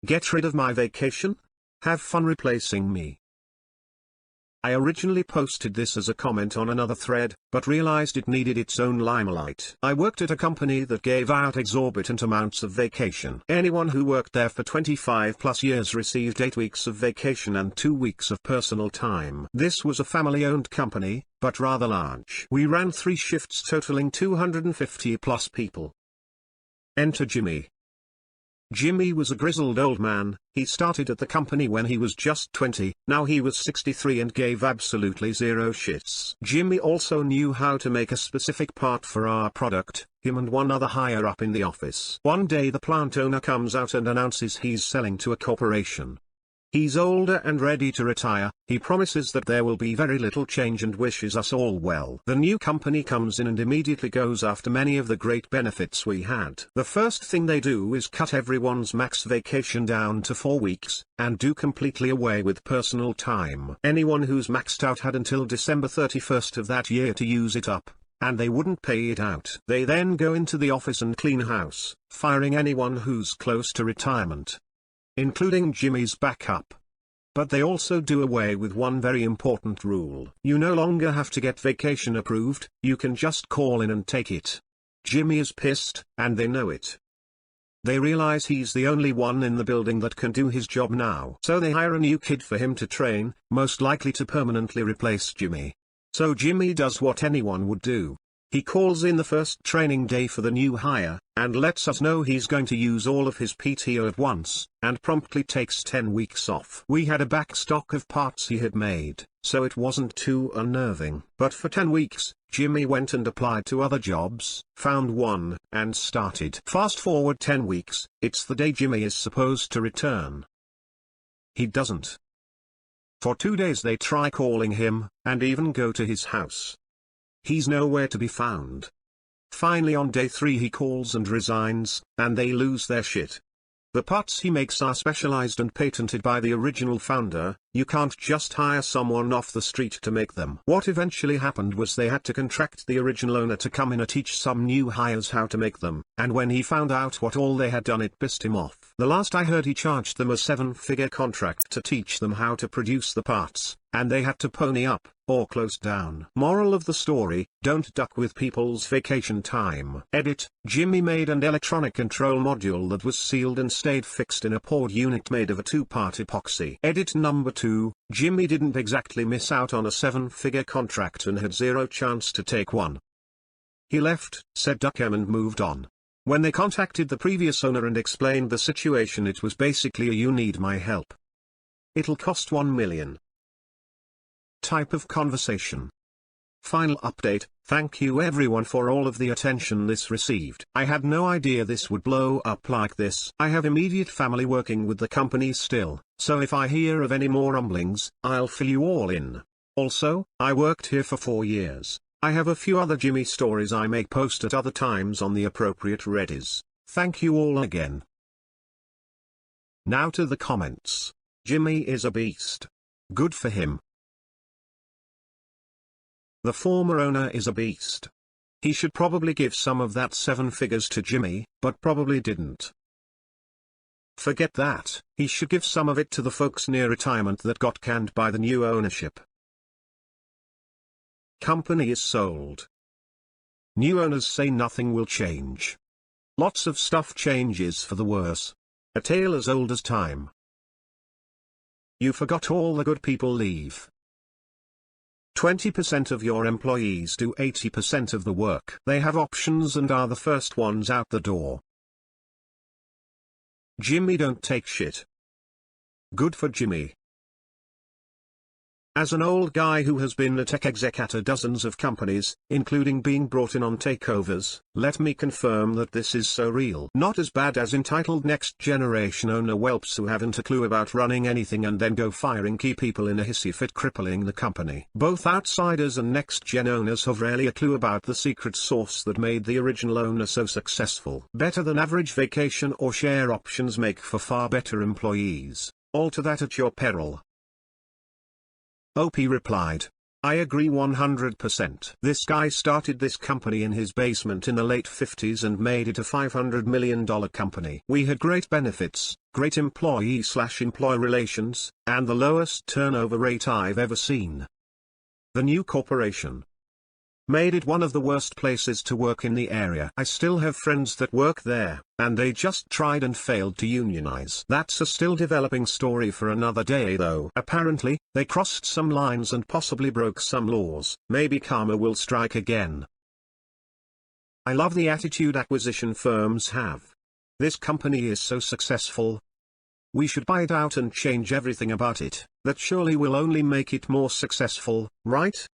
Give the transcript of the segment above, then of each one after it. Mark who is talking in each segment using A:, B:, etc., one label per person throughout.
A: Get rid of my vacation? Have fun replacing me. I originally posted this as a comment on another thread, but realized it needed its own limelight. I worked at a company that gave out exorbitant amounts of vacation. Anyone who worked there for 25 plus years received 8 weeks of vacation and 2 weeks of personal time. This was a family-owned company, but rather large. We ran 3 shifts totaling 250 plus people. Enter Jimmy. Jimmy was a grizzled old man. He started at the company when he was just 20, now he was 63 and gave absolutely zero shits. Jimmy also knew how to make a specific part for our product, him and one other higher up in the office. One day the plant owner comes out and announces he's selling to a corporation. He's older and ready to retire. He promises that there will be very little change and wishes us all well. The new company comes in and immediately goes after many of the great benefits we had. The first thing they do is cut everyone's max vacation down to 4 weeks, and do completely away with personal time. Anyone who's maxed out had until December 31st of that year to use it up, and they wouldn't pay it out. They then go into the office and clean house, firing anyone who's close to retirement, including Jimmy's backup. But they also do away with one very important rule. You no longer have to get vacation approved, you can just call in and take it. Jimmy is pissed, and they know it. They realize he's the only one in the building that can do his job now. So they hire a new kid for him to train, most likely to permanently replace Jimmy. So Jimmy does what anyone would do. He calls in the first training day for the new hire, and lets us know he's going to use all of his PTO at once, and promptly takes 10 weeks off. We had a back stock of parts he had made, so it wasn't too unnerving. But for 10 weeks, Jimmy went and applied to other jobs, found one, and started. Fast forward 10 weeks, it's the day Jimmy is supposed to return. He doesn't. For 2 days they try calling him, and even go to his house. He's nowhere to be found. Finally on day 3 he calls and resigns, and they lose their shit. The parts he makes are specialized and patented by the original founder. You can't just hire someone off the street to make them. What eventually happened was they had to contract the original owner to come in and teach some new hires how to make them, and when he found out what all they had done it pissed him off. The last I heard he charged them a 7-figure contract to teach them how to produce the parts, and they had to pony up, or close down. Moral of the story, don't duck with people's vacation time. Edit, Jimmy made an electronic control module that was sealed and stayed fixed in a poured unit made of a 2-part epoxy. Edit number 2, Jimmy didn't exactly miss out on a 7-figure contract and had zero chance to take one. He left, said duck em and moved on. When they contacted the previous owner and explained the situation, it was basically a "you need my help. It'll cost 1 million. Type of conversation. Final update, thank you everyone for all of the attention this received. I had no idea this would blow up like this. I have immediate family working with the company still, so if I hear of any more rumblings, I'll fill you all in. Also, I worked here for 4 years. I have a few other Jimmy stories I may post at other times on the appropriate Reddits. Thank you all again. Now to the comments. Jimmy is a beast. Good for him. The former owner is a beast. He should probably give some of that 7 figures to Jimmy, but probably didn't. Forget that, he should give some of it to the folks near retirement that got canned by the new ownership. Company is sold. New owners say nothing will change. Lots of stuff changes for the worse. A tale as old as time. You forgot all the good people leave. 20% of your employees do 80% of the work. They have options and are the first ones out the door. Jimmy don't take shit. Good for Jimmy. As an old guy who has been a tech exec at dozens of companies, including being brought in on takeovers, let me confirm that this is so real. Not as bad as entitled next generation owner whelps who haven't a clue about running anything and then go firing key people in a hissy fit, crippling the company. Both outsiders and next gen owners have rarely a clue about the secret sauce that made the original owner so successful. Better than average vacation or share options make for far better employees. Alter that at your peril. OP replied, I agree 100%. This guy started this company in his basement in the late 50s and made it a $500 million company. We had great benefits, great employee/employee relations, and the lowest turnover rate I've ever seen. The new corporation made it one of the worst places to work in the area. I still have friends that work there, and they just tried and failed to unionize. That's a still developing story for another day though. Apparently, they crossed some lines and possibly broke some laws. Maybe karma will strike again. I love the attitude acquisition firms have. This company is so successful. We should buy it out and change everything about it. That surely will only make it more successful, right?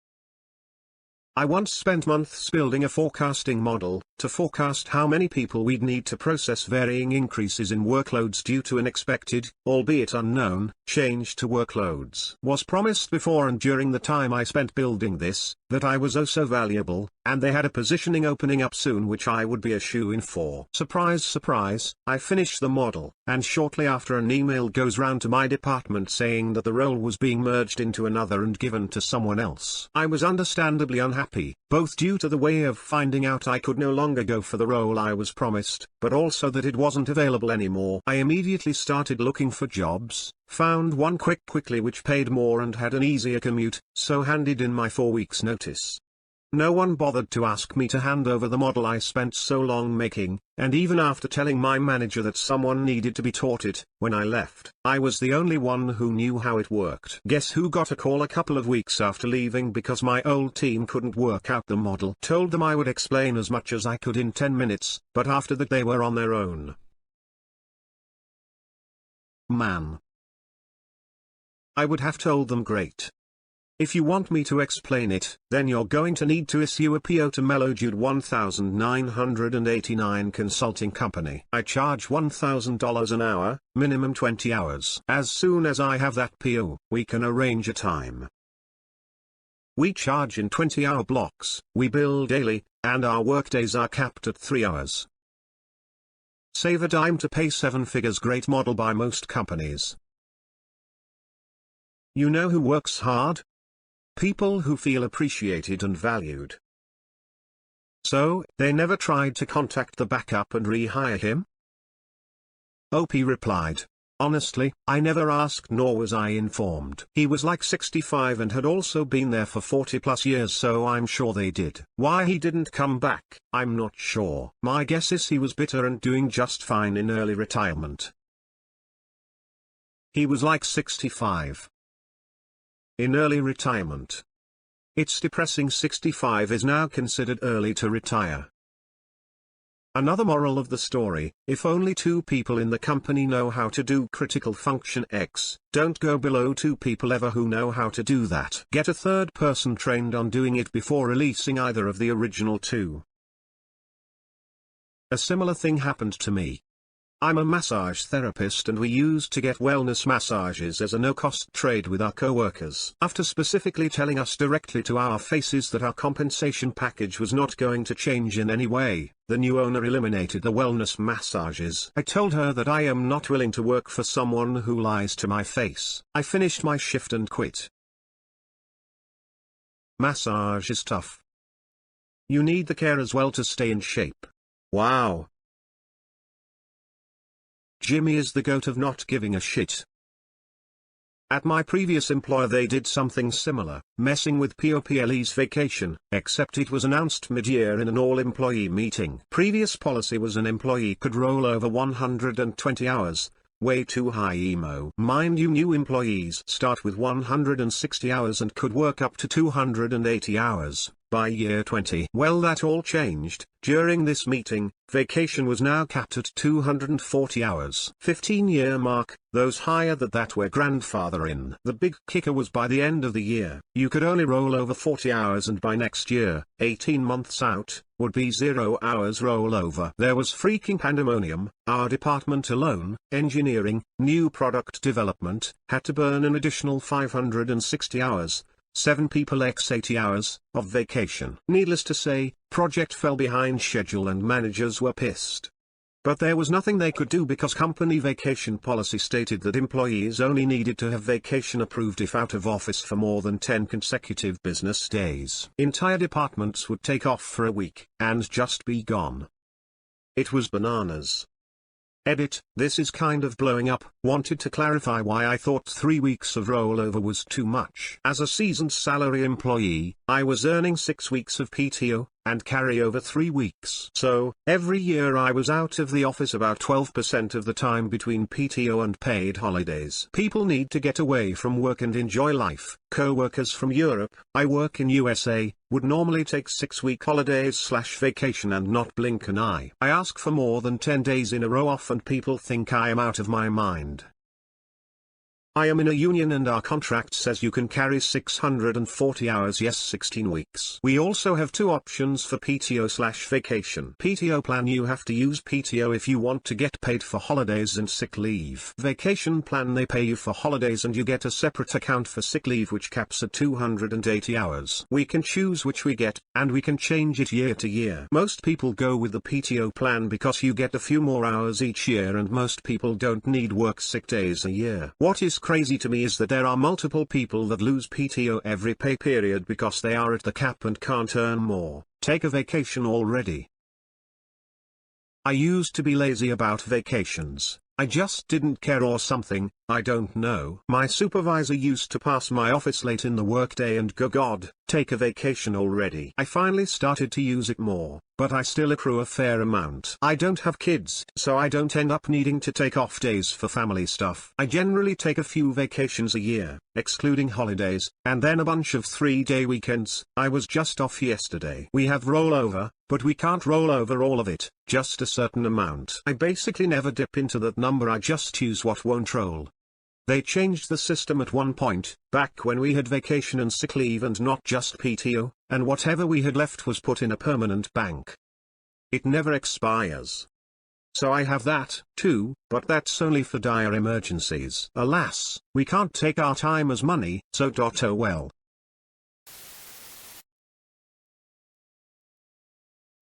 A: I once spent months building a forecasting model, to forecast how many people we'd need to process varying increases in workloads due to an expected, albeit unknown, change to workloads. Was promised before and during the time I spent building this, that I was oh so valuable, and they had a positioning opening up soon which I would be a shoo-in for. Surprise surprise, I finished the model, and shortly after an email goes round to my department saying that the role was being merged into another and given to someone else. I was understandably unhappy, both due to the way of finding out I could no longer go for the role I was promised, but also that it wasn't available anymore. I immediately started looking for jobs, found one quickly which paid more and had an easier commute, so handed in my 4 weeks notice. No one bothered to ask me to hand over the model I spent so long making, and even after telling my manager that someone needed to be taught it, when I left, I was the only one who knew how it worked. Guess who got a call a couple of weeks after leaving because my old team couldn't work out the model? Told them I would explain as much as I could in 10 minutes, but after that they were on their own. Man. I would have told them great. If you want me to explain it, then you're going to need to issue a PO to Mellojude 1989 Consulting Company. I charge $1,000 an hour, minimum 20 hours. As soon as I have that PO, we can arrange a time. We charge in 20-hour blocks, we bill daily, and our workdays are capped at 3 hours. Save a dime to pay 7 figures. Great model by most companies. You know who works hard? People who feel appreciated and valued. So, they never tried to contact the backup and rehire him? OP replied, honestly, I never asked nor was I informed. He was like 65 and had also been there for 40 plus years, so I'm sure they did. Why he didn't come back, I'm not sure. My guess is he was bitter and doing just fine in early retirement. He was like 65. In early retirement. It's depressing. 65 is now considered early to retire. Another moral of the story, if only 2 people in the company know how to do critical function X, don't go below 2 people ever who know how to do that. Get a 3rd person trained on doing it before releasing either of the original 2. A similar thing happened to me. I'm a massage therapist and we used to get wellness massages as a no-cost trade with our co-workers. After specifically telling us directly to our faces that our compensation package was not going to change in any way, the new owner eliminated the wellness massages. I told her that I am not willing to work for someone who lies to my face. I finished my shift and quit. Massage is tough. You need the care as well to stay in shape. Wow. Jimmy is the goat of not giving a shit. At my previous employer they did something similar, messing with POPLE's vacation, except it was announced mid-year in an all-employee meeting. Previous policy was an employee could roll over 120 hours, way too high emo. Mind you, new employees start with 160 hours and could work up to 280 hours. By year 20. Well, that all changed. During this meeting, vacation was now capped at 240 hours. 15-year mark, those higher than that were grandfather in. The big kicker was by the end of the year, you could only roll over 40 hours and by next year, 18 months out, would be 0 hours rollover. There was freaking pandemonium. Our department alone, engineering, new product development, had to burn an additional 560 hours. 7 people x 80 hours, of vacation. Needless to say, project fell behind schedule and managers were pissed. But there was nothing they could do because company vacation policy stated that employees only needed to have vacation approved if out of office for more than 10 consecutive business days. Entire departments would take off for a week, and just be gone. It was bananas. Edit, this is kind of blowing up. Wanted to clarify why I thought 3 weeks of rollover was too much. As a seasoned salary employee, I was earning 6 weeks of PTO, and carry over 3 weeks. So, every year I was out of the office about 12% of the time between PTO and paid holidays. People need to get away from work and enjoy life. Co-workers from Europe, I work in USA, would normally take 6-week holidays/vacation and not blink an eye. I ask for more than 10 days in a row off and people think I am out of my mind. I am in a union and our contract says you can carry 640 hours, yes, 16 weeks. We also have 2 options for PTO/vacation. PTO plan, you have to use PTO if you want to get paid for holidays and sick leave. Vacation plan, they pay you for holidays and you get a separate account for sick leave which caps at 280 hours. We can choose which we get, and we can change it year to year. Most people go with the PTO plan because you get a few more hours each year and most people don't need work sick days a year. What is crazy to me is that there are multiple people that lose PTO every pay period because they are at the cap and can't earn more. Take a vacation already. I used to be lazy about vacations. I just didn't care or something, I don't know. My supervisor used to pass my office late in the workday and go, God, take a vacation already. I finally started to use it more, but I still accrue a fair amount. I don't have kids, so I don't end up needing to take off days for family stuff. I generally take a few vacations a year, excluding holidays, and then a bunch of 3-day weekends. I was just off yesterday. We have rollover, but we can't roll over all of it, just a certain amount. I basically never dip into that number, I just use what won't roll. They changed the system at one point, back when we had vacation and sick leave and not just PTO, and whatever we had left was put in a permanent bank. It never expires. So I have that, too, but that's only for dire emergencies. Alas, we can't take our time as money, so oh well.